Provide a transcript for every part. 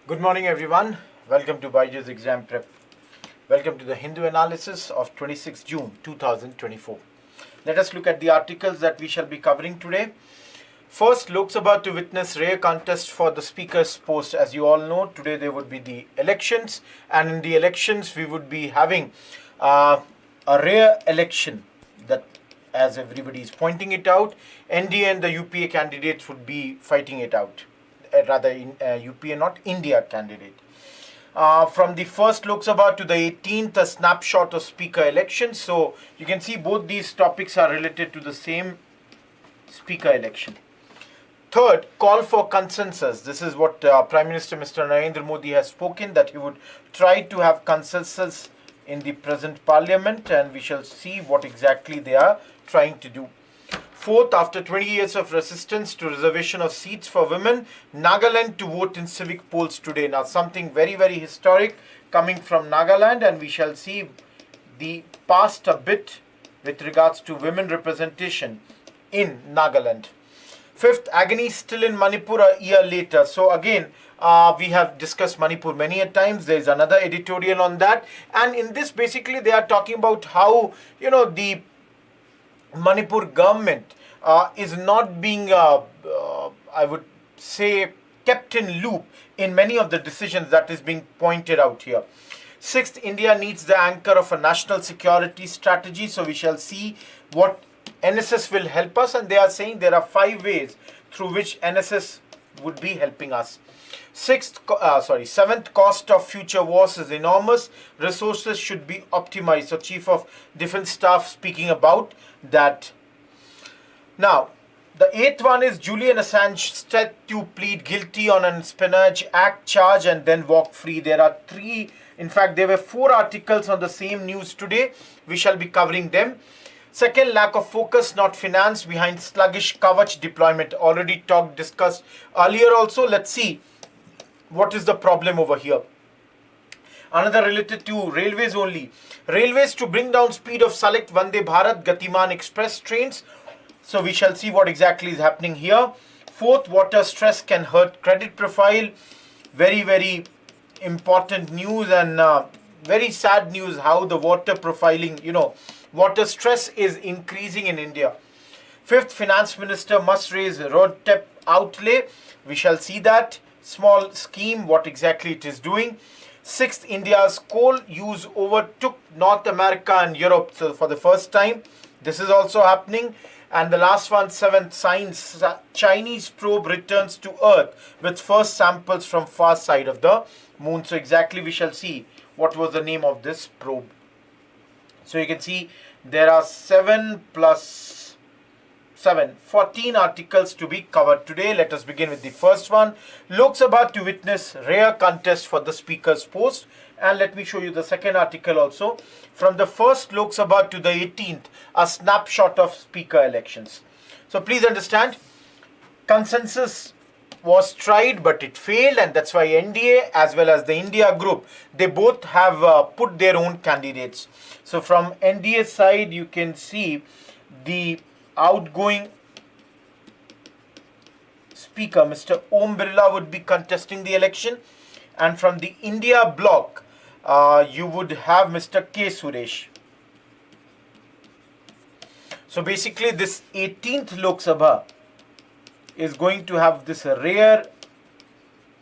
Good morning, everyone. Welcome to Byjus Exam Prep. Welcome to the Hindu analysis of 26 June 2024. Let us look at the articles that we shall be covering today. First, Lok Sabha to witness rare contest for the speaker's post. As you all know, today there would be the elections, and in the elections we would be having a rare election that, as everybody is pointing it out, NDA and the UPA candidates would be fighting it out. Rather, UPA, not India candidate. From the first Lok Sabha to the 18th, a snapshot of speaker elections. So you can see both these topics are related to the same speaker election. Third, call for consensus. This is what Prime Minister Mr. Narendra Modi has spoken, that he would try to have consensus in the present parliament, and we shall see what exactly they are trying to do. Fourth, after 20 years of resistance to reservation of seats for women, Nagaland to vote in civic polls today. Now, something very, very historic coming from Nagaland, and we shall see the past a bit with regards to women representation in Nagaland. Fifth, agony still in Manipur a year later. So again, we have discussed Manipur many a times. There is another editorial on that, and in this, basically, they are talking about how, the Manipur government is not being, I would say, kept in loop in many of the decisions that is being pointed out here. Sixth, India needs the anchor of a national security strategy. So we shall see what NSS will help us, and they are saying there are 5 ways through which NSS would be helping us. Seventh, cost of future wars is enormous. Resources should be optimized. So Chief of Defense Staff speaking about that. Now, the 8th one is Julian Assange set to plead guilty on an Espionage Act charge and then walk free. There are 3, in fact, there were 4 articles on the same news today. We shall be covering them. Second, lack of focus, not finance, behind sluggish Kavach deployment. Already discussed earlier also. Let's see what is the problem over here. Another related to railways only. Railways to bring down speed of select Vande Bharat Gatiman Express trains. So we shall see what exactly is happening here. Fourth, water stress can hurt credit profile. Very, very important news, and very sad news how the water profiling, water stress is increasing in India. Fifth, finance minister must raise road tap outlay. We shall see that small scheme, what exactly it is doing. Sixth, India's coal use overtook North America and Europe. So for the first time, this is also happening. And the last one, 7th, science, Chinese probe returns to Earth with first samples from far side of the moon. So exactly we shall see what was the name of this probe. So you can see there are 7 plus 7, 14 articles to be covered today. Let us begin with the first one. Lok Sabha to witness rare contest for the speaker's post. And let me show you the second article also. From the first Lok Sabha to the 18th, a snapshot of speaker elections. So please understand, consensus was tried, but it failed, and that's why NDA as well as the India group, they both have put their own candidates. So from NDA side, you can see the outgoing speaker, Mr. Om Birla, would be contesting the election, and from the India bloc, you would have Mr. K. Suresh. So basically, this 18th Lok Sabha is going to have this rare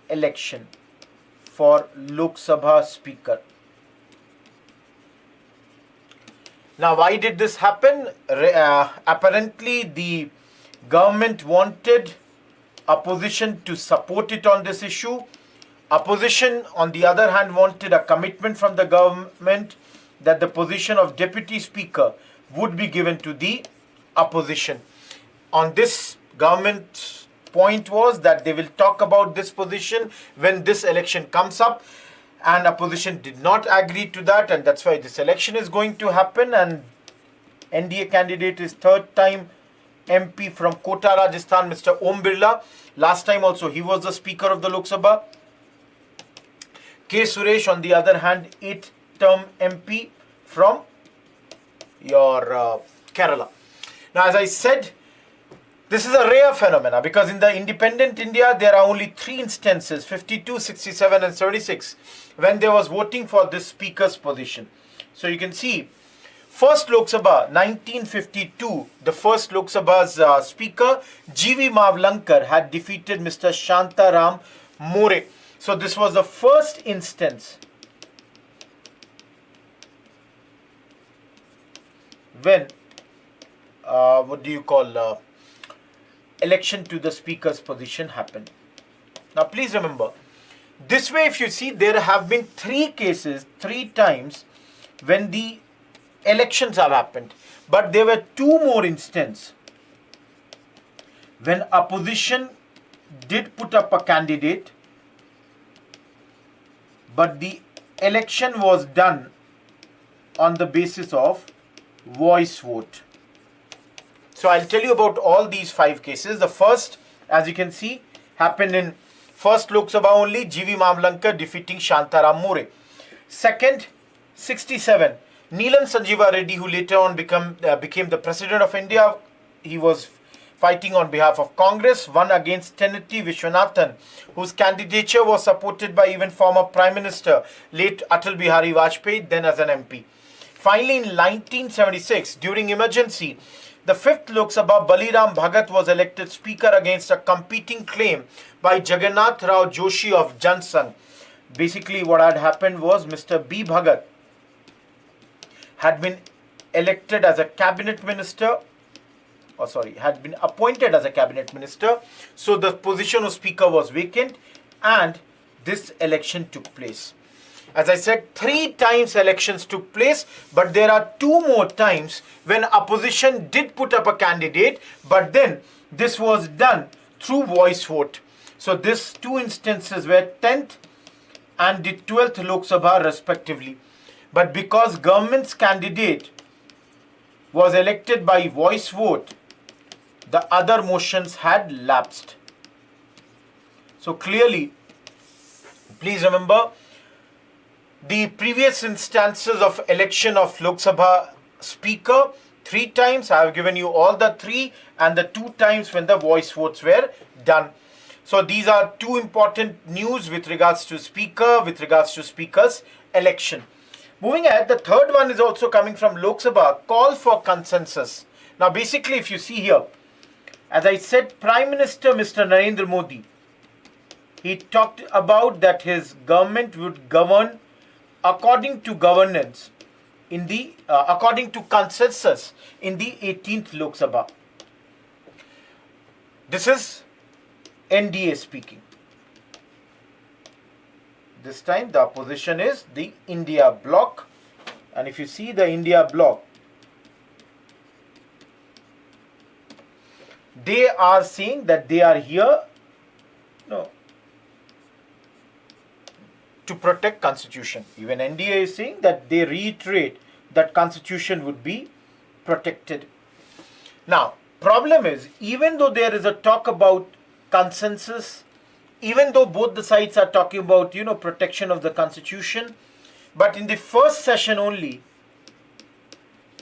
election for Lok Sabha speaker. Now, why did this happen? Apparently, the government wanted opposition to support it on this issue. Opposition, on the other hand, wanted a commitment from the government that the position of deputy speaker would be given to the opposition. On this, government's point was that they will talk about this position when this election comes up, and opposition did not agree to that, and that's why this election is going to happen. And NDA candidate is 3rd time MP from Kota, Rajasthan, Mr. Om Birla. Last time also he was the speaker of the Lok Sabha. K. Suresh, on the other hand, 8th term MP from your Kerala. Now, as I said, This is a rare phenomena because in the independent India, there are only 3 instances, 52, 67 and 76, when there was voting for this speaker's position. So you can see, first Lok Sabha, 1952, the first Lok Sabha's speaker, G.V. Mavlankar, had defeated Mr. Shantaram More. So this was the first instance when, election to the speaker's position happened. Now please remember, this way if you see, there have been 3 cases, 3 times when the elections have happened. But there were 2 more instances when opposition did put up a candidate, but the election was done on the basis of voice vote. So I'll tell you about all these 5 cases. The first, as you can see, happened in first Lok Sabha only, G.V. Mavlankar defeating Shantaram More. Second, 67, Neelam Sanjeeva Reddy, who later on became the President of India. He was fighting on behalf of Congress, won against Teneti Vishwanathan, whose candidature was supported by even former Prime Minister, late Atal Bihari Vajpayee, then as an MP. Finally, in 1976, during emergency, the 5th Lok Sabha, Baliram Bhagat was elected Speaker against a competing claim by Jagannath Rao Joshi of Jansangh. Basically, what had happened was Mr. B. Bhagat had been elected as a cabinet minister, had been appointed as a cabinet minister. So the position of Speaker was vacant and this election took place. As I said, 3 times elections took place, but there are 2 more times when opposition did put up a candidate, but then this was done through voice vote. So these 2 instances were 10th and the 12th Lok Sabha respectively. But because government's candidate was elected by voice vote, the other motions had lapsed. So clearly, please remember, the previous instances of election of Lok Sabha Speaker, 3 times, I have given you all the 3 and the 2 times when the voice votes were done. So these are 2 important news with regards to Speaker, with regards to Speaker's election. Moving ahead, the third one is also coming from Lok Sabha, call for consensus. Now basically if you see here, as I said, Prime Minister Mr. Narendra Modi, he talked about that his government would govern according to governance in the according to consensus in the 18th Lok Sabha. This is NDA speaking. This time the opposition is the India bloc, and if you see the India bloc, they are saying that they are here to protect constitution. Even NDA is saying that they reiterate that constitution would be protected. Now, problem is, even though there is a talk about consensus, even though both the sides are talking about, protection of the constitution, but in the first session only,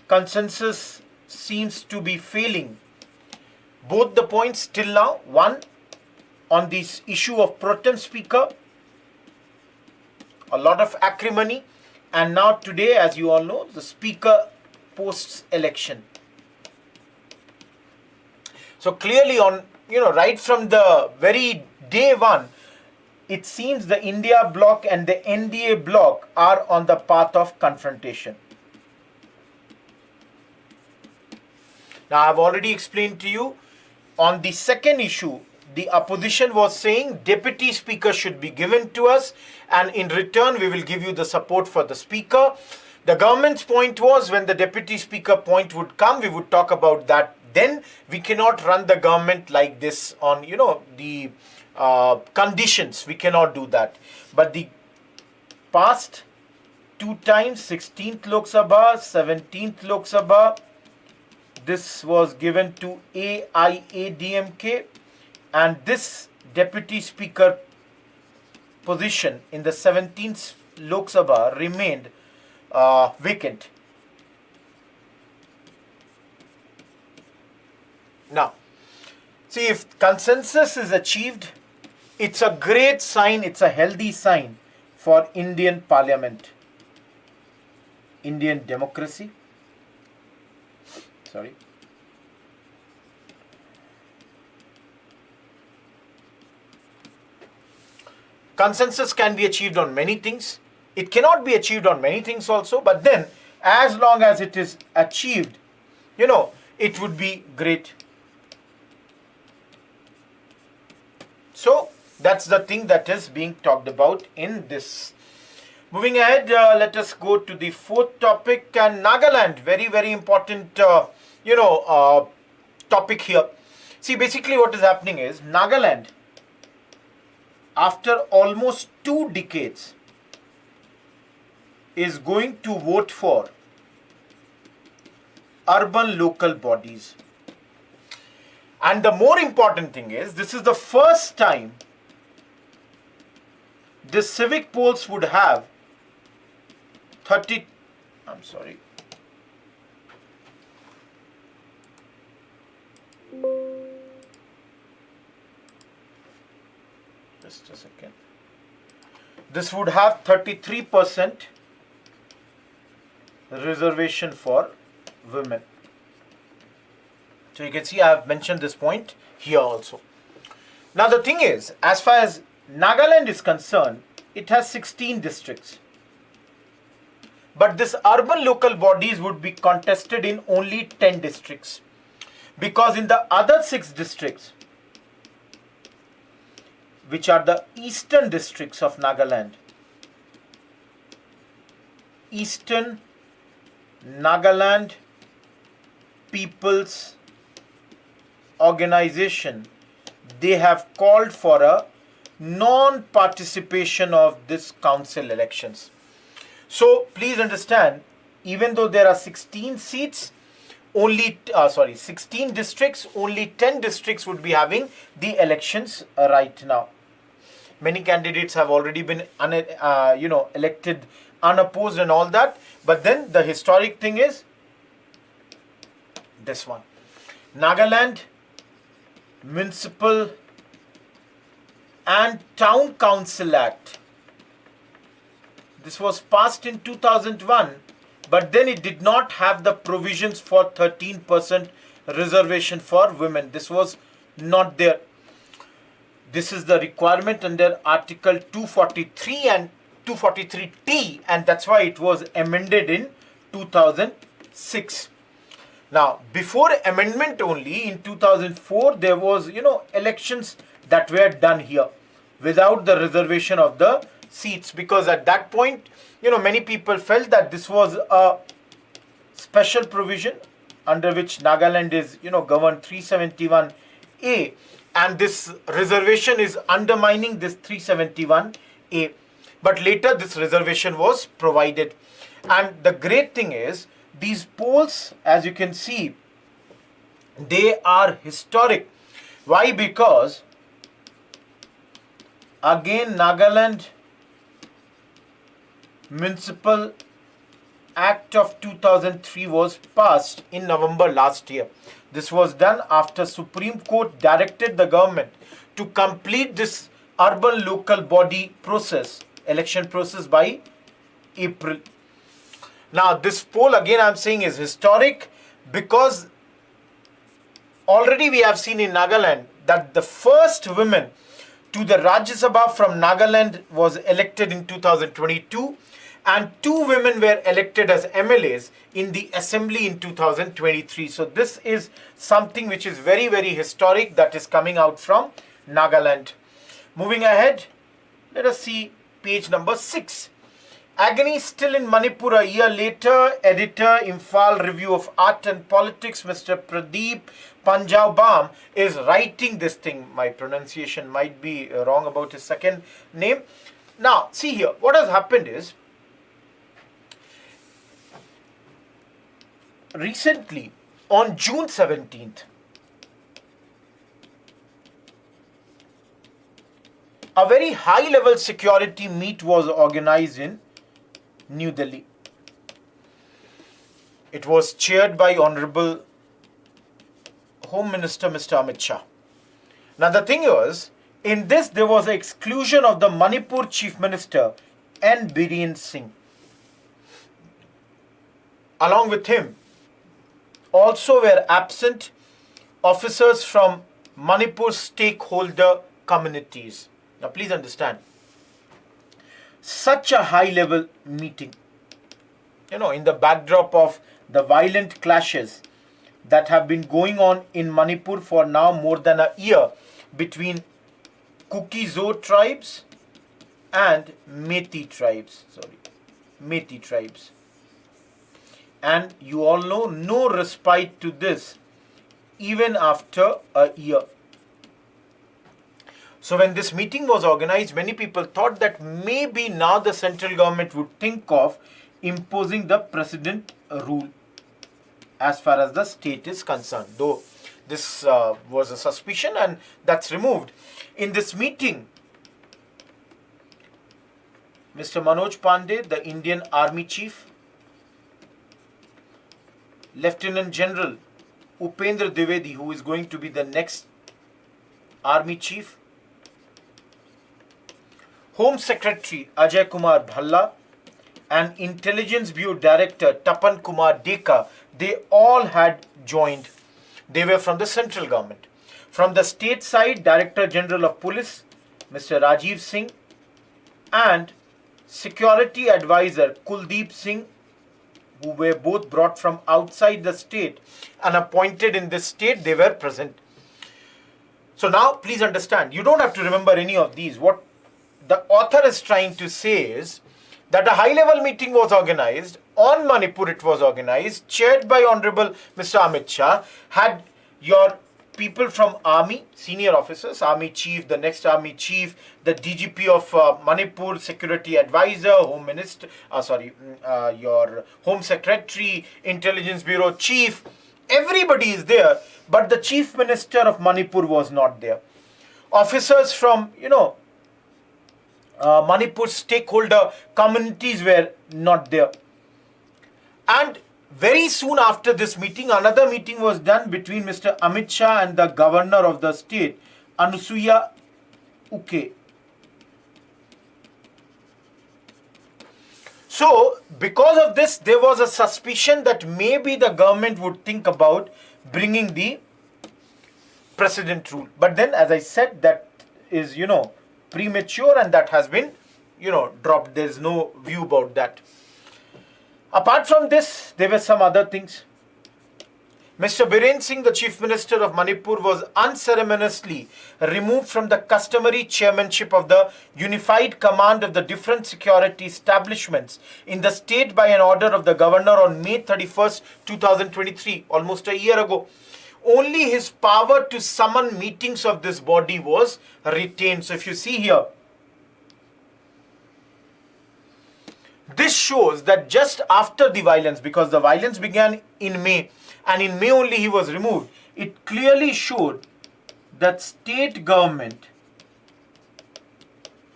consensus seems to be failing. Both the points till now, one, on this issue of pro tem speaker, a lot of acrimony, and now today, as you all know, the speaker posts election. So clearly on, right from the very day one, it seems the India bloc and the NDA bloc are on the path of confrontation. Now I have already explained to you on the second issue, the opposition was saying deputy speaker should be given to us and in return we will give you the support for the speaker. The government's point was when the deputy speaker point would come, we would talk about that then. We cannot run the government like this on, the conditions. We cannot do that. But the past 2 times, 16th Lok Sabha, 17th Lok Sabha, this was given to AIADMK, and this deputy speaker position in the 17th Lok Sabha remained vacant. Now, See, if consensus is achieved, it's a great sign, it's a healthy sign for Indian Parliament, Indian democracy. Sorry. Consensus can be achieved on many things. It cannot be achieved on many things also, but then as long as it is achieved, it would be great. So that's the thing that is being talked about in this. Moving ahead, let us go to the fourth topic, and Nagaland, very, very important, topic here. See, basically what is happening is Nagaland, after almost 2 decades, is going to vote for urban local bodies. And the more important thing is, this is the first time the civic polls would have 30, I'm sorry, just a second. This would have 33% reservation for women. So you can see I have mentioned this point here also. Now the thing is, as far as Nagaland is concerned, it has 16 districts. But this urban local bodies would be contested in only 10 districts. Because in the other 6 districts, which are the eastern districts of Nagaland, Eastern Nagaland People's Organization, they have called for a non-participation of this council elections. So please understand, even though there are 16 seats, 16 districts, only 10 districts would be having the elections right now. Many candidates have already been elected unopposed and all that, but then the historic thing is this one. Nagaland Municipal and Town Council Act. This was passed in 2001, but then it did not have the provisions for 13% reservation for women. This was not there. This is the requirement under Article 243 and 243T, and that's why it was amended in 2006. Now, before amendment only in 2004, there was, elections that were done here without the reservation of the seats, because at that point, many people felt that this was a special provision under which Nagaland is, governed 371A, and this reservation is undermining this 371A. But later this reservation was provided. And the great thing is, these polls, as you can see, they are historic. Why? Because again, Nagaland Municipal Act of 2003 was passed in November last year. This was done after Supreme Court directed the government to complete this urban local body process, election process, by April. Now this poll, again I'm saying, is historic because already we have seen in Nagaland that the first women to the Rajya Sabha from Nagaland was elected in 2022, and 2 women were elected as MLAs in the assembly in 2023. So this is something which is very, very historic that is coming out from Nagaland. Moving ahead, let us see page number 6. Agony still in Manipur a year later. Editor, Imphal Review of Art and Politics, Mr. Pradeep Panjabam is writing this thing. My pronunciation might be wrong about his second name. Now, see here, what has happened is, recently, on June 17th, a very high-level security meet was organized in New Delhi. It was chaired by Honorable Home Minister Mr. Amit Shah. Now the thing was, in this there was an exclusion of the Manipur Chief Minister N. Biren Singh. Along with him, also were absent officers from Manipur's stakeholder communities. Now please understand, such a high level meeting, in the backdrop of the violent clashes that have been going on in Manipur for now more than a year between Kuki-Zo tribes and Meitei tribes. And you all know, no respite to this even after a year. So when this meeting was organized, many people thought that maybe now the central government would think of imposing the precedent rule as far as the state is concerned, though this was a suspicion and that's removed. In this meeting, Mr. Manoj Pandey, the Indian Army Chief, Lieutenant General Upendra Dwivedi, who is going to be the next Army Chief, Home Secretary Ajay Kumar Bhalla, and Intelligence Bureau Director Tapan Kumar Deka, they all had joined. They were from the central government. From the state side, Director General of Police, Mr. Rajiv Singh, and Security Advisor Kuldeep Singh, who were both brought from outside the state and appointed in this state, they were present. So now, please understand, you don't have to remember any of these. What the author is trying to say is that a high-level meeting was organized, on Manipur it was organized, chaired by Honorable Mr. Amit Shah, had your people from Army, senior officers, Army Chief, the next Army Chief, the DGP of Manipur, Security Advisor, Home Minister, your Home Secretary, Intelligence Bureau Chief, everybody is there, but the Chief Minister of Manipur was not there. Officers from, Manipur stakeholder communities were not there. And very soon after this meeting, another meeting was done between Mr. Amit Shah and the governor of the state, Anusuya Uke. So, because of this, there was a suspicion that maybe the government would think about bringing the precedent rule. But then, as I said, that is, premature, and that has been, dropped. There is no view about that. Apart from this, there were some other things. Mr. Biren Singh, the Chief Minister of Manipur, was unceremoniously removed from the customary chairmanship of the unified command of the different security establishments in the state by an order of the governor on May 31st, 2023, almost a year ago. Only his power to summon meetings of this body was retained. So if you see here, this shows that just after the violence, because the violence began in May, and in May only he was removed, it clearly showed that state government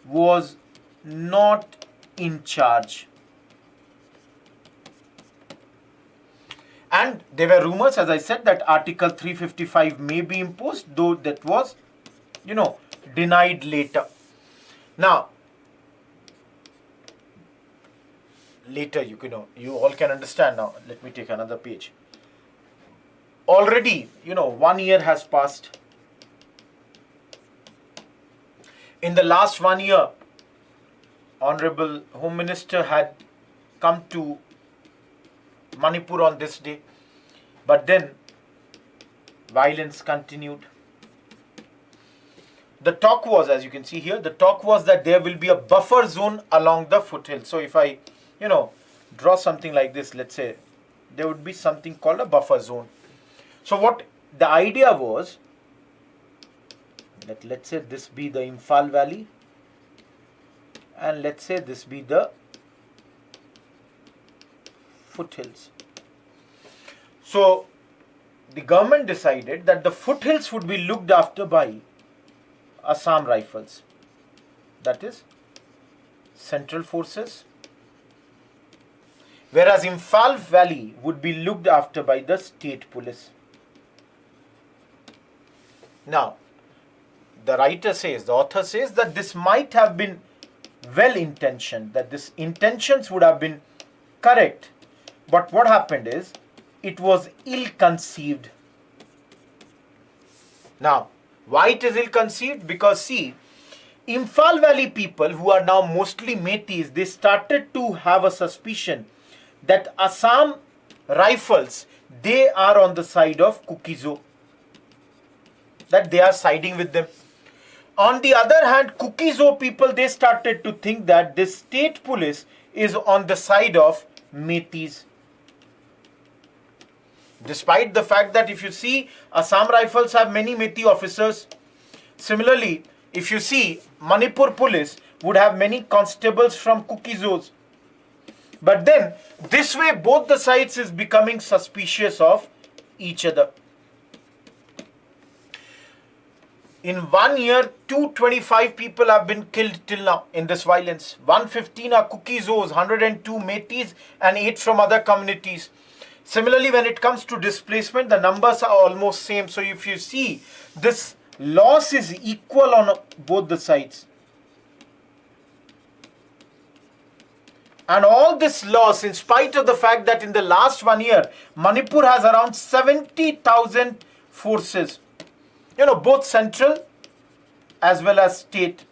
was not in charge. And there were rumors, as I said, that Article 355 may be imposed, though that was, denied later. Now, later, you all can understand now. Let me take another page. Already, 1 year has passed. In the last 1 year, Honorable Home Minister had come to Manipur on this day, but then violence continued. The talk was, as you can see here, the talk was that there will be a buffer zone along the foothills. So if I, draw something like this, let's say, there would be something called a buffer zone. So what the idea was, that let's say this be the Imphal Valley, and let's say this be the foothills. So the government decided that the foothills would be looked after by Assam Rifles, that is Central Forces, whereas Imphal Valley would be looked after by the state police. Now, the writer says, the author says that this might have been well-intentioned, that this intentions would have been correct. But what happened is, it was ill-conceived. Now, why it is ill-conceived? Because see, Imphal Valley people, who are now mostly Metis, they started to have a suspicion that Assam rifles, they are on the side of Kuki-Zo, that they are siding with them. On the other hand, Kuki-Zo people, they started to think that this state police is on the side of Metis. Despite the fact that if you see, Assam Rifles have many Metis officers. Similarly, if you see, Manipur police would have many constables from Kuki-Zos. But then, this way both the sides is becoming suspicious of each other. In 1 year, 225 people have been killed till now in this violence. 115 are Kuki-Zos, 102 Metis and 8 from other communities. Similarly, when it comes to displacement, the numbers are almost same. So if you see, this loss is equal on both the sides. And all this loss, in spite of the fact that in the last 1 year, Manipur has around 70,000 forces. Both central as well as state.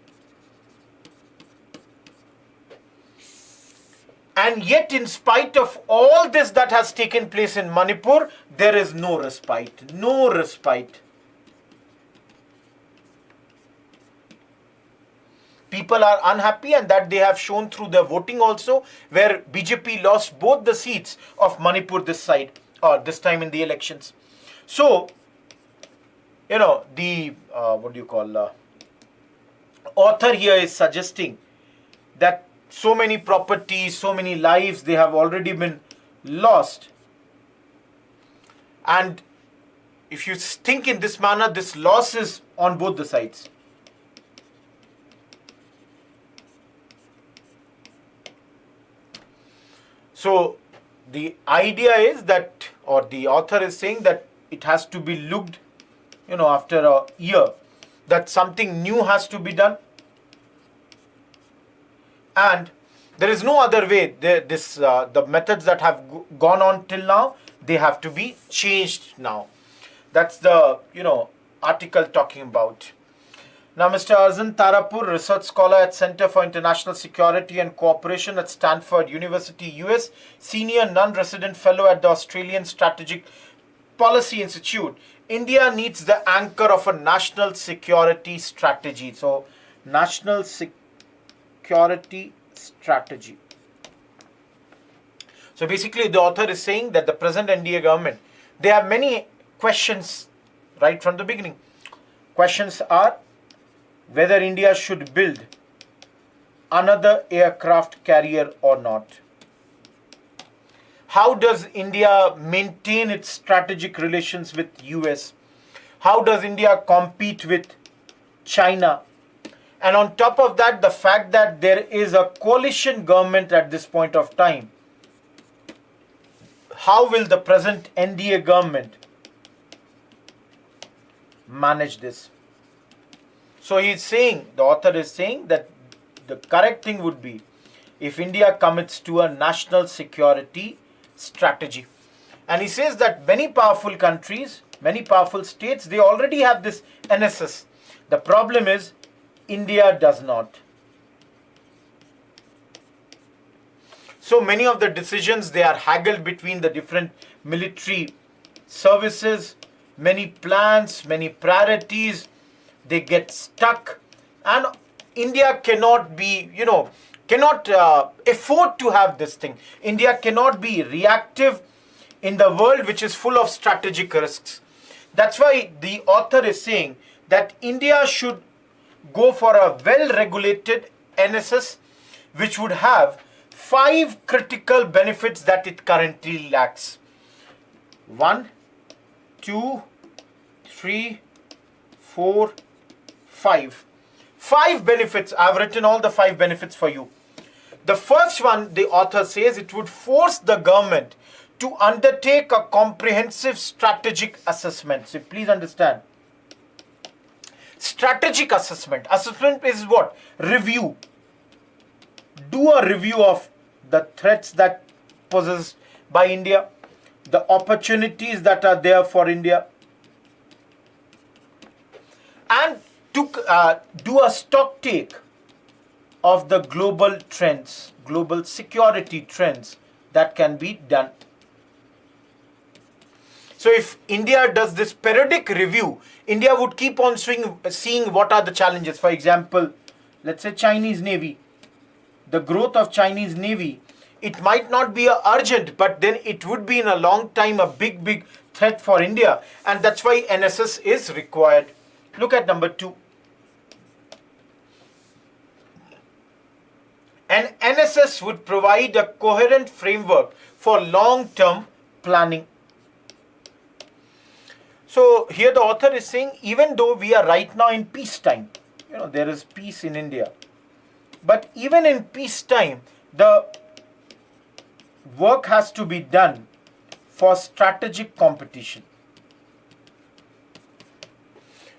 And yet, in spite of all this that has taken place in Manipur, there is no respite. No respite. People are unhappy, and that they have shown through their voting also, where BJP lost both the seats of Manipur this side, or this time in the elections. So, the, author here is suggesting that so many properties, so many lives, they have already been lost. And if you think in this manner, this loss is on both the sides. So the idea is that, or the author is saying that it has to be looked, after a year, that something new has to be done. And there is no other way. The methods that have gone on till now, they have to be changed now. That's the, article talking about. Now, Mr. Arjun Tarapur, research scholar at Center for International Security and Cooperation at Stanford University, US, senior non-resident fellow at the Australian Strategic Policy Institute. India needs the anchor of a national security strategy. So, national security strategy. So, basically, the author is saying that the present NDA government, they have many questions right from the beginning. Questions are whether India should build another aircraft carrier or not. How does India maintain its strategic relations with US? How does India compete with China? And on top of that, the fact that there is a coalition government at this point of time. How will the present NDA government manage this? So he is saying, the author is saying that the correct thing would be if India commits to a national security strategy. And he says that many powerful countries, many powerful states, they already have this NSS. The problem is India does not. So many of the decisions, they are haggled between the different military services, many plans, many priorities, they get stuck, and India cannot be, cannot afford to have this thing. India cannot be reactive in the world which is full of strategic risks. That's why the author is saying that India should go for a well-regulated NSS which would have 5 critical benefits that it currently lacks. 1, 2, 3, 4, 5. 5 benefits. I've written all the 5 benefits for you. The first one, the author says, it would force the government to undertake a comprehensive strategic assessment. So please understand. strategic assessment. Assessment is what? Review. Do a review of the threats that possessed by India, the opportunities that are there for India, and to do a stock take of the global trends, global security trends that can be done. So if India does this periodic review, India would keep on seeing what are the challenges. For example, let's say Chinese Navy. The growth of Chinese Navy, it might not be urgent, but then it would be in a long time a big threat for India, and that's why NSS is required. Look at number 2. An NSS would provide a coherent framework for long-term planning. So here the author is saying, even though we are right now in peacetime, there is peace in India, but even in peacetime, the work has to be done for strategic competition.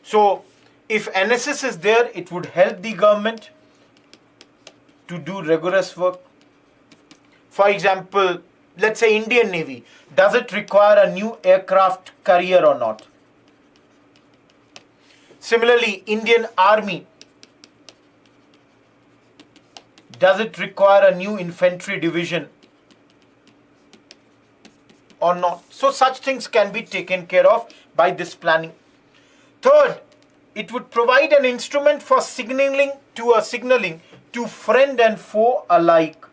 So if NSS is there, it would help the government to do rigorous work. For example, let's say Indian Navy, does it require a new aircraft carrier or not? Similarly, Indian Army, does it require a new infantry division or not? So such things can be taken care of by this planning. Third, it would provide an instrument for signaling to friend and foe alike.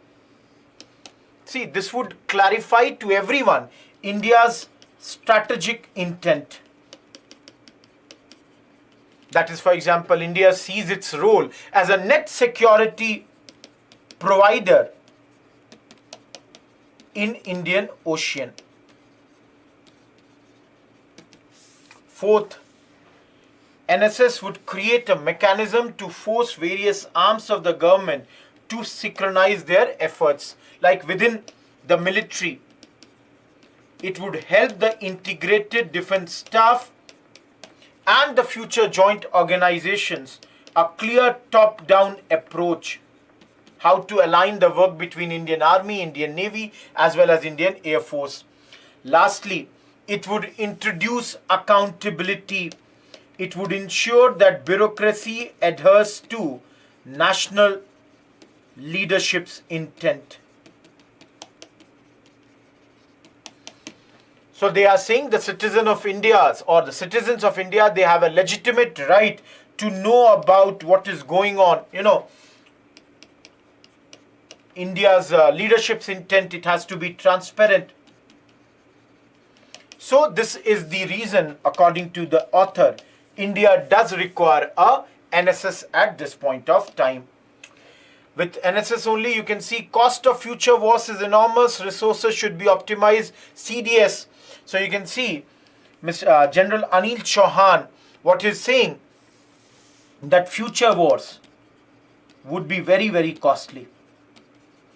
See, this would clarify to everyone India's strategic intent. That is, for example, India sees its role as a net security provider in Indian Ocean. Fourth, NSS would create a mechanism to force various arms of the government to synchronize their efforts. Like within the military, it would help the integrated defense staff and the future joint organizations a clear top-down approach how to align the work between Indian Army, Indian Navy, as well as Indian Air Force. Lastly, it would introduce accountability. It would ensure that bureaucracy adheres to national leadership's intent. So they are saying the citizens of India, they have a legitimate right to know about what is going on. India's leadership's intent, it has to be transparent. So this is the reason, according to the author, India does require a NSS at this point of time. With NSS only, you can see cost of future wars is enormous, resources should be optimized, CDS. So you can see General Anil Chauhan, what he's saying, that future wars would be very, very costly.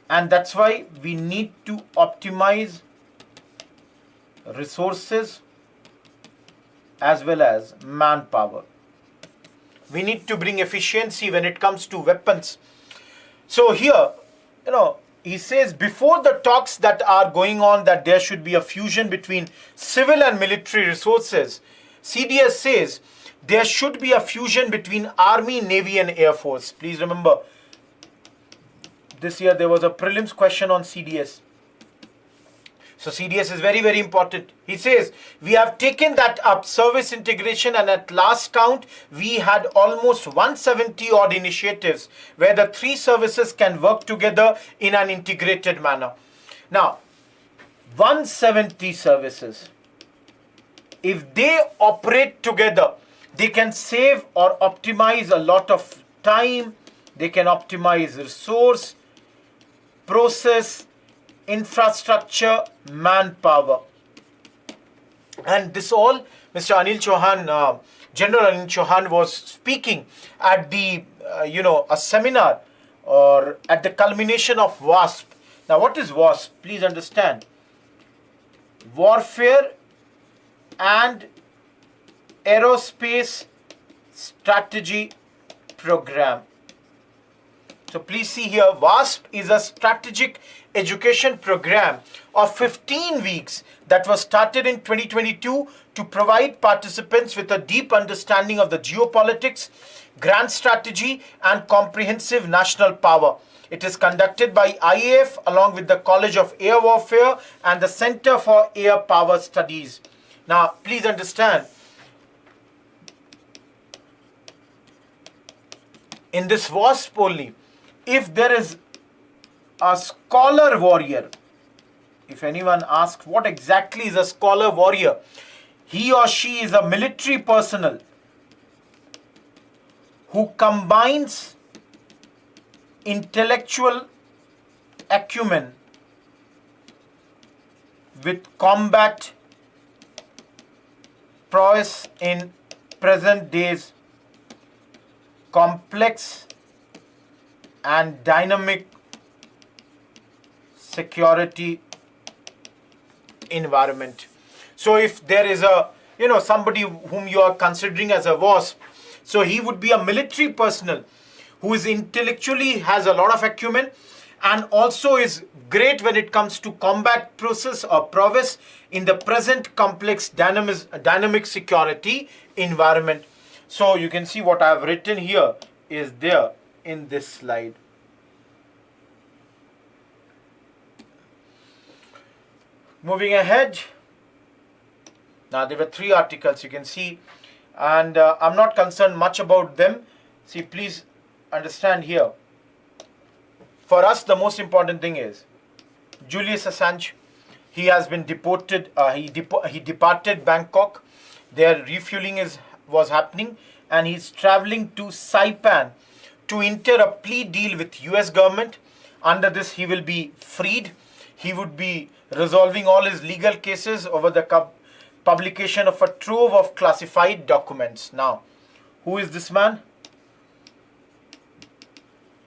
And that's why we need to optimize resources as well as manpower. We need to bring efficiency when it comes to weapons. So here, he says before the talks that are going on that there should be a fusion between civil and military resources, CDS says there should be a fusion between Army, Navy and Air Force. Please remember, this year there was a prelims question on CDS. So CDS is very, very important. He says, we have taken that up, service integration, and at last count, we had almost 170 odd initiatives where the three services can work together in an integrated manner. Now, 170 services, if they operate together, they can save or optimize a lot of time, they can optimize resource, process, infrastructure, manpower. And this all, Mr. Anil Chauhan, General Anil Chauhan was speaking at the, a seminar or at the culmination of WASP. Now, what is WASP? Please understand. Warfare and Aerospace strategy program. So please see here, WASP is a strategic education program of 15 weeks that was started in 2022 to provide participants with a deep understanding of the geopolitics, grand strategy, and comprehensive national power. It is conducted by IAF along with the College of Air Warfare and the Center for Air Power Studies. Now, please understand, in this WASP only, if there is a scholar warrior, if anyone asks what exactly is a scholar warrior, he or she is a military personnel who combines intellectual acumen with combat prowess in present days complex and dynamic security environment. So if there is a somebody whom you are considering as a WASP, so he would be a military personnel who is intellectually has a lot of acumen and also is great when it comes to combat process or prowess in the present complex dynamic security environment. So you can see what I have written here is there in this slide. Moving ahead, now there were 3 articles you can see, and I'm not concerned much about them. See, please understand here, for us the most important thing is Julian Assange. He has been deported. He departed Bangkok. Their refueling was happening, and he's traveling to Saipan to enter a plea deal with US government. Under this, he will be freed. He would be resolving all his legal cases over the publication of a trove of classified documents. Now, who is this man?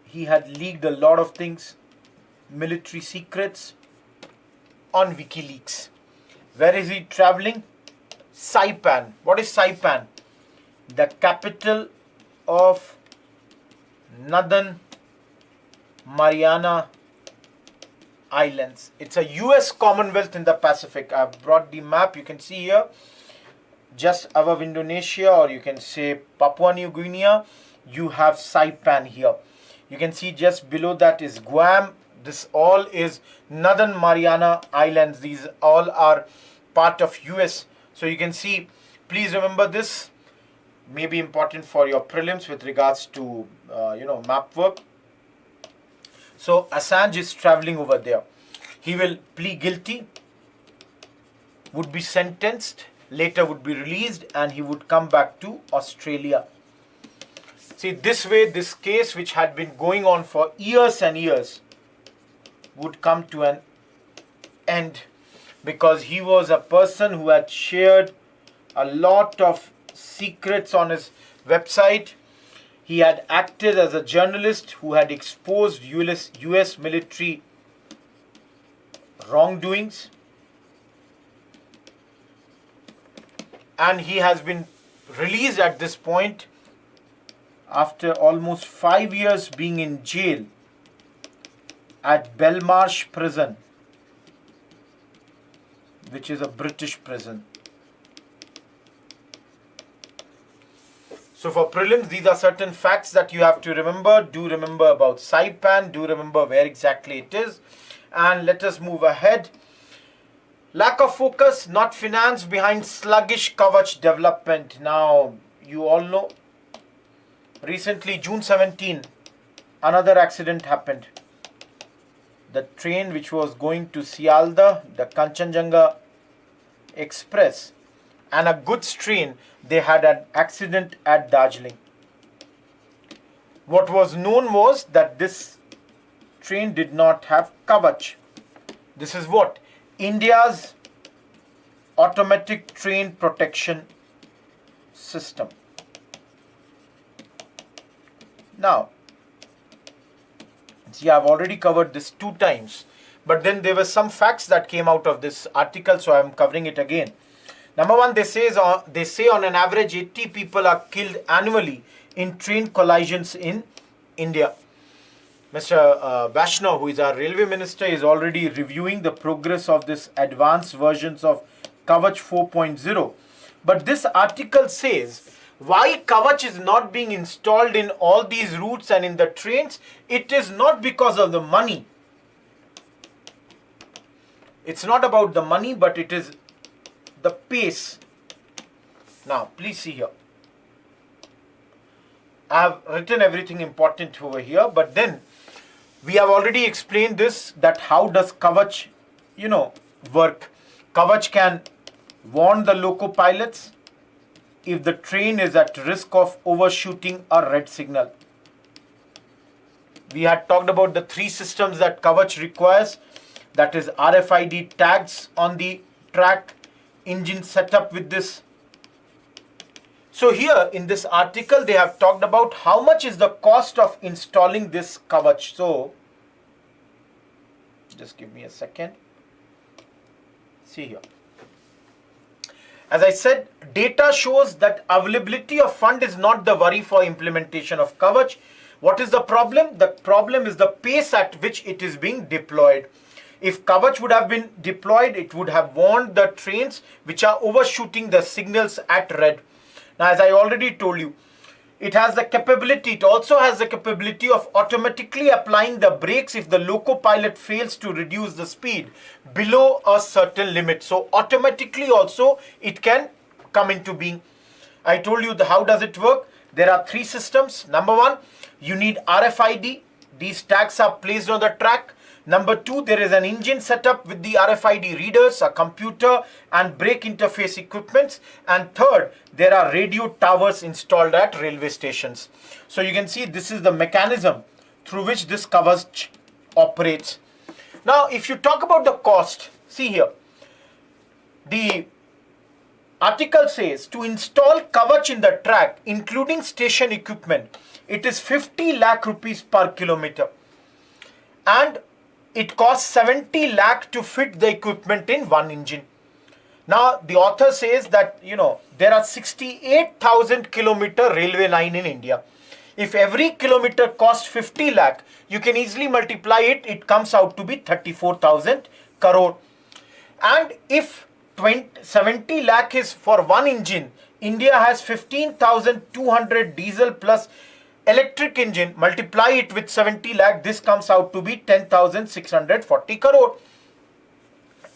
He had leaked a lot of things, military secrets on WikiLeaks. Where is he traveling? Saipan. What is Saipan? The capital of Northern Mariana Islands. It's a US Commonwealth in the Pacific. I've brought the map. You can see here, just above Indonesia, or you can say Papua New Guinea, you have Saipan here. You can see just below that is Guam. This all is Northern Mariana Islands. These all are part of US. So you can see, please remember this, may be important for your prelims with regards to map work. So Assange is traveling over there. He will plead guilty, would be sentenced, later would be released, and he would come back to Australia. See, this way, this case which had been going on for years and years would come to an end, because he was a person who had shared a lot of secrets on his website. He had acted as a journalist who had exposed US military wrongdoings, and he has been released at this point after almost 5 years being in jail at Belmarsh prison, which is a British prison. So for prelims, these are certain facts that you have to remember. Do remember about Saipan. Do remember where exactly it is. And let us move ahead. Lack of focus, not finance, behind sluggish Kavach development. Now, you all know, recently, June 17, another accident happened. The train which was going to Sialda, the Kanchenjunga Express, and a goods train, they had an accident at Darjeeling. What was known was that this train did not have Kavach. This is what? India's automatic train protection system. Now, see, I've already covered this 2 times, but then there were some facts that came out of this article, so I'm covering it again. Number one, they say on an average 80 people are killed annually in train collisions in India. Mr. Vaishnav, who is our railway minister, is already reviewing the progress of this advanced versions of Kavach 4.0. But this article says why Kavach is not being installed in all these routes and in the trains. It is not because of the money. It's not about the money, but it is the pace. Now, please see here. I have written everything important over here, but then we have already explained this, that how does Kavach, work. Kavach can warn the loco pilots if the train is at risk of overshooting a red signal. We had talked about the three systems that Kavach requires. That is RFID tags on the track, engine setup with this. So here in this article they have talked about how much is the cost of installing this Kavach. So just give me a second. See here. As I said, data shows that availability of fund is not the worry for implementation of Kavach. What is the problem? The problem is the pace at which it is being deployed. If Kavach would have been deployed, it would have warned the trains which are overshooting the signals at red. Now, as I already told you, it has the capability, it also has the capability of automatically applying the brakes if the loco pilot fails to reduce the speed below a certain limit. So automatically also it can come into being. I told you how does it work. There are three systems. Number one, you need RFID. These tags are placed on the track. Number two, there is an engine setup with the RFID readers, a computer and brake interface equipments. And third, there are radio towers installed at railway stations. So you can see this is the mechanism through which this Kavach operates. Now, if you talk about the cost, see here. The article says to install Kavach in the track, including station equipment, it is 50 lakh rupees per kilometer. And it costs 70 lakh to fit the equipment in one engine. Now, the author says that, there are 68,000 kilometer railway line in India. If every kilometer costs 50 lakh, you can easily multiply it. It comes out to be 34,000 crore. And if 70 lakh is for one engine, India has 15,200 diesel plus electric engine, multiply it with 70 lakh, this comes out to be 10,640 crore.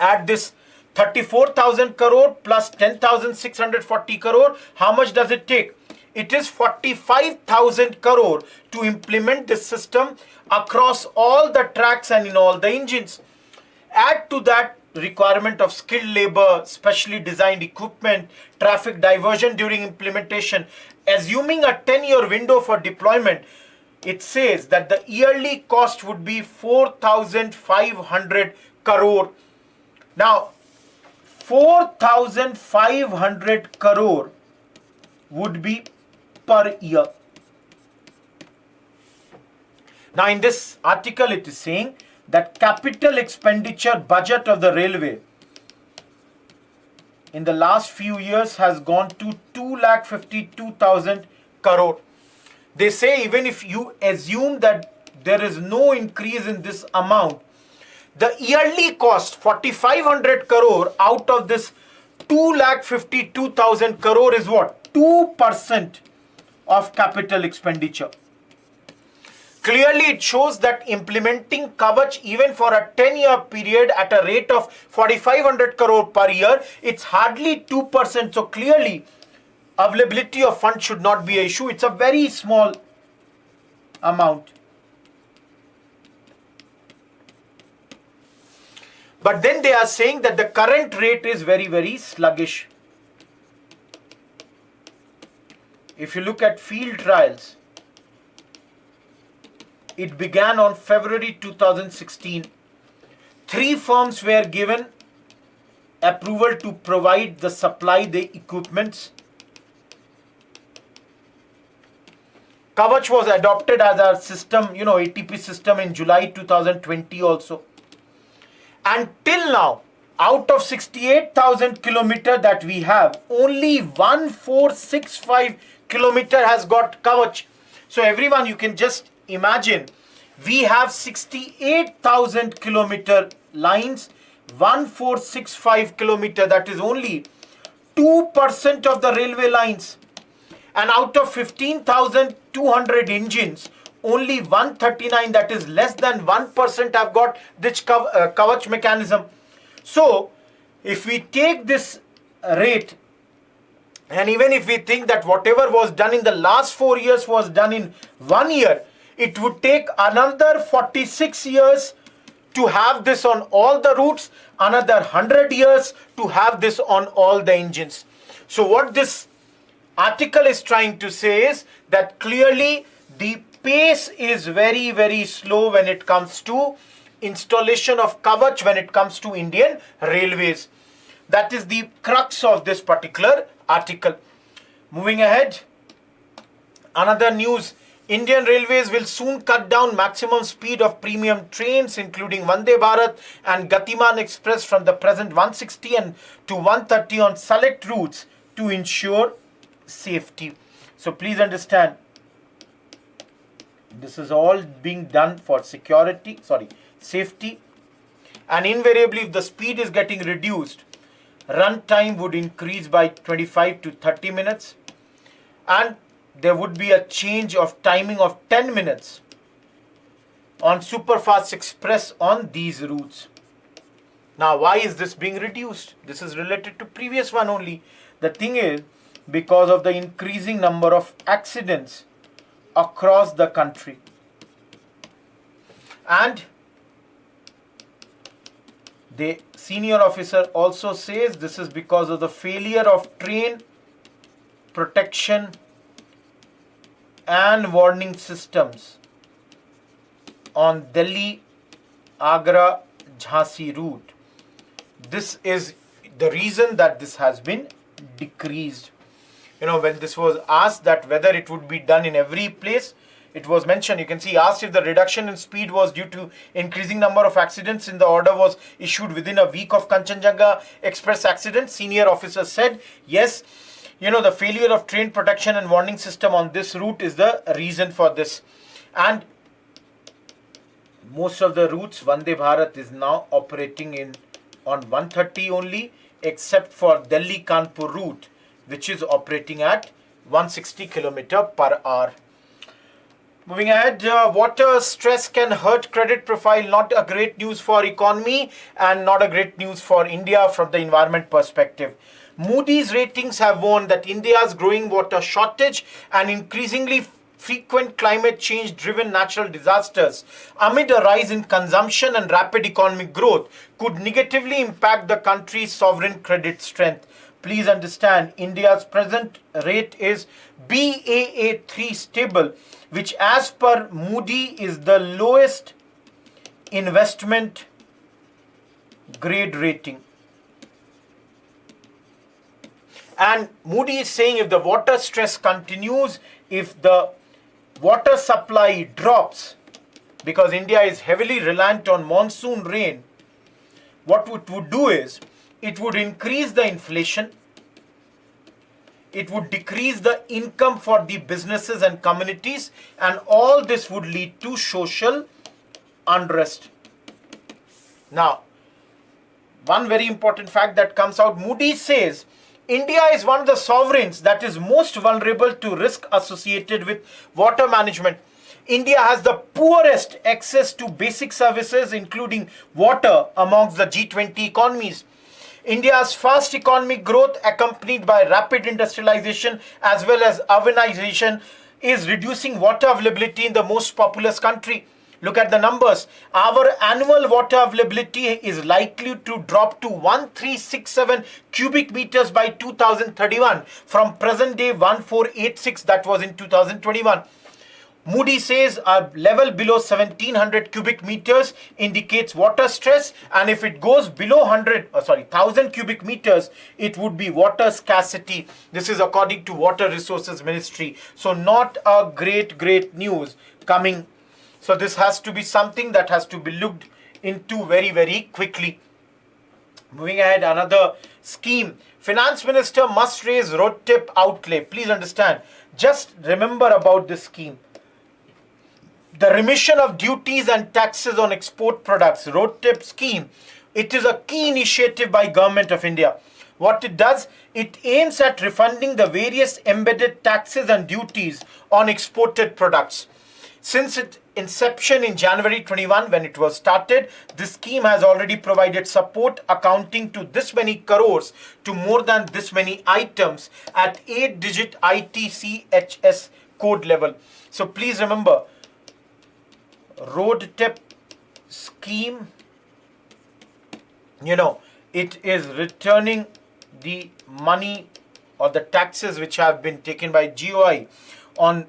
Add this 34,000 crore plus 10,640 crore, how much does it take? It is 45,000 crore to implement this system across all the tracks and in all the engines. Add to that requirement of skilled labor, specially designed equipment, traffic diversion during implementation. Assuming a 10-year window for deployment, it says that the yearly cost would be 4,500 crore. Now, 4,500 crore would be per year. Now, in this article, it is saying that capital expenditure budget of the railway in the last few years has gone to 2,52,000 crore. They say even if you assume that there is no increase in this amount, the yearly cost 4,500 crore out of this 2,52,000 crore is what? 2% of capital expenditure. Clearly, it shows that implementing Kavach even for a 10-year period at a rate of 4,500 crore per year, it's hardly 2%. So clearly, availability of funds should not be an issue. It's a very small amount. But then they are saying that the current rate is very, very sluggish. If you look at field trials, it began on February 2016. 3 firms were given approval to provide the supply the equipments. Kavach was adopted as our system, ATP system in July 2020 also. And till now, Out of 68,000 kilometer that we have, only 1465 kilometer has got Kavach. So everyone, you can just imagine, we have 68,000 kilometer lines, 1465 kilometer, that is only 2% of the railway lines. And out of 15,200 engines, only 139, that is less than 1%, have got this Kavach mechanism. So, if we take this rate, and even if we think that whatever was done in the last 4 years was done in 1 year, it would take another 46 years to have this on all the routes, another 100 years to have this on all the engines. So what this article is trying to say is that clearly the pace is very, very slow when it comes to installation of Kavach, when it comes to Indian railways. That is the crux of this particular article. Moving ahead, another news: Indian Railways will soon cut down maximum speed of premium trains, including Vande Bharat and Gatiman Express, from the present 160 and to 130 on select routes to ensure safety. So please understand, this is all being done for safety, and invariably if the speed is getting reduced, run time would increase by 25 to 30 minutes, and there would be a change of timing of 10 minutes on Superfast Express on these routes. Now, why is this being reduced? This is related to previous one only. The thing is, because of the increasing number of accidents across the country. And the senior officer also says this is because of the failure of train protection and warning systems on Delhi, Agra, Jhansi route. This is the reason that this has been decreased. When this was asked that whether it would be done in every place, it was mentioned, you can see, asked if the reduction in speed was due to increasing number of accidents in the order was issued within a week of Kanchenjunga Express accident. Senior officer said, yes, the failure of train protection and warning system on this route is the reason for this. And most of the routes, Vande Bharat is now operating on 130 only, except for Delhi Kanpur route, which is operating at 160 km per hour. Moving ahead, water stress can hurt credit profile. Not a great news for economy and not a great news for India from the environment perspective. Moody's ratings have warned that India's growing water shortage and increasingly frequent climate change driven natural disasters amid a rise in consumption and rapid economic growth could negatively impact the country's sovereign credit strength. Please understand, India's present rate is Baa3 stable, which as per Moody is the lowest investment grade rating. And Moody is saying if the water stress continues, if the water supply drops, because India is heavily reliant on monsoon rain, what it would do is, it would increase the inflation, it would decrease the income for the businesses and communities, and all this would lead to social unrest. Now, one very important fact that comes out, Moody says, India is one of the sovereigns that is most vulnerable to risk associated with water management. India has the poorest access to basic services, including water, amongst the G20 economies. India's fast economic growth, accompanied by rapid industrialization as well as urbanization, is reducing water availability in the most populous country. Look at the numbers. Our annual water availability is likely to drop to 1367 cubic meters by 2031 from present day 1486 that was in 2021. Moody says a level below 1700 cubic meters indicates water stress, and if it goes below 1000 cubic meters, it would be water scarcity. This is according to Water Resources Ministry. So not a great news coming. So this has to be something that has to be looked into very, very quickly. Moving ahead, another scheme. Finance Minister must raise road tip outlay. Please understand. Just remember about this scheme. The remission of duties and taxes on export products, road tip scheme. It is a key initiative by Government of India. What it does, it aims at refunding the various embedded taxes and duties on exported products. Since its inception in January 21, when it was started, this scheme has already provided support accounting to this many crores to more than this many items at 8-digit ITCHS code level. So please remember, road tip scheme, it is returning the money or the taxes which have been taken by GOI on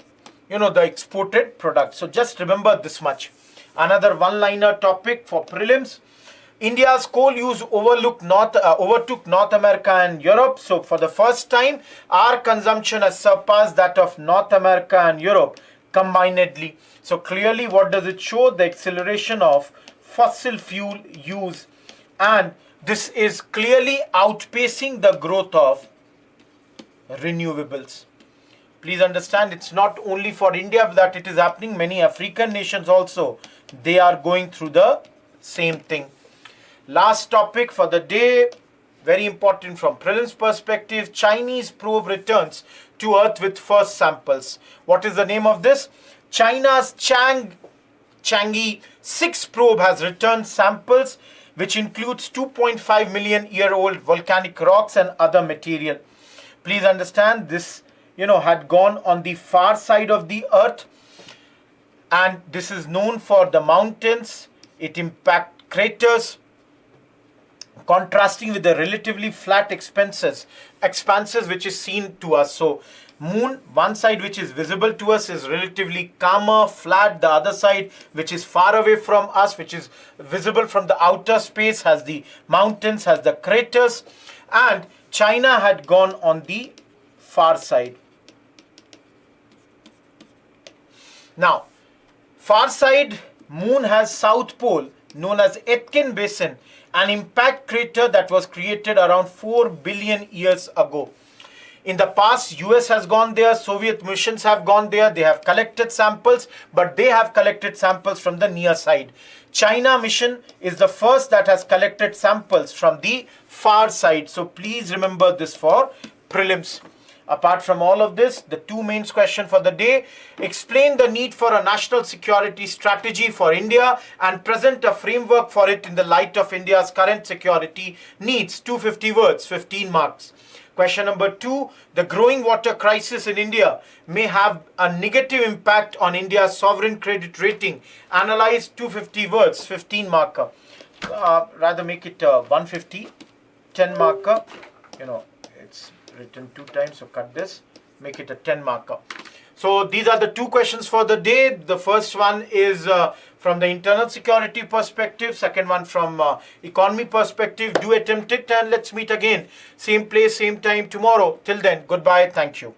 the exported products. So just remember this much. Another one-liner topic for prelims. India's coal use overtook North America and Europe. So for the first time, our consumption has surpassed that of North America and Europe combinedly. So clearly, what does it show? The acceleration of fossil fuel use, and this is clearly outpacing the growth of renewables. Please understand, it's not only for India that it is happening. Many African nations also, they are going through the same thing. Last topic for the day, very important from prelims perspective. Chinese probe returns to Earth with first samples. What is the name of this? China's Chang'e 6 probe has returned samples which includes 2.5 million year old volcanic rocks and other material. Please understand, this had gone on the far side of the Earth, and this is known for the mountains. It impacts craters, contrasting with the relatively flat expanses which is seen to us. So moon, one side which is visible to us, is relatively calmer, flat. The other side which is far away from us, which is visible from the outer space, has the mountains, has the craters, and China had gone on the far side. Now, far side moon has south pole known as Aitken Basin, an impact crater that was created around 4 billion years ago. In the past, US has gone there, Soviet missions have gone there, they have collected samples, but they have collected samples from the near side. China mission is the first that has collected samples from the far side. So please remember this for prelims. Apart from all of this, the two main questions for the day: explain the need for a national security strategy for India and present a framework for it in the light of India's current security needs. 250 words, 15 marks. Question number 2, the growing water crisis in India may have a negative impact on India's sovereign credit rating. Analyze, 250 words, 15 marker. Rather make it 150, 10 marker. It's written 2 times, so cut this, make it a 10 marker. So these are the 2 questions for the day. The first one is from the internal security perspective, second one from economy perspective. Do attempt it, and let's meet again, same place, same time tomorrow. Till then, goodbye, thank you.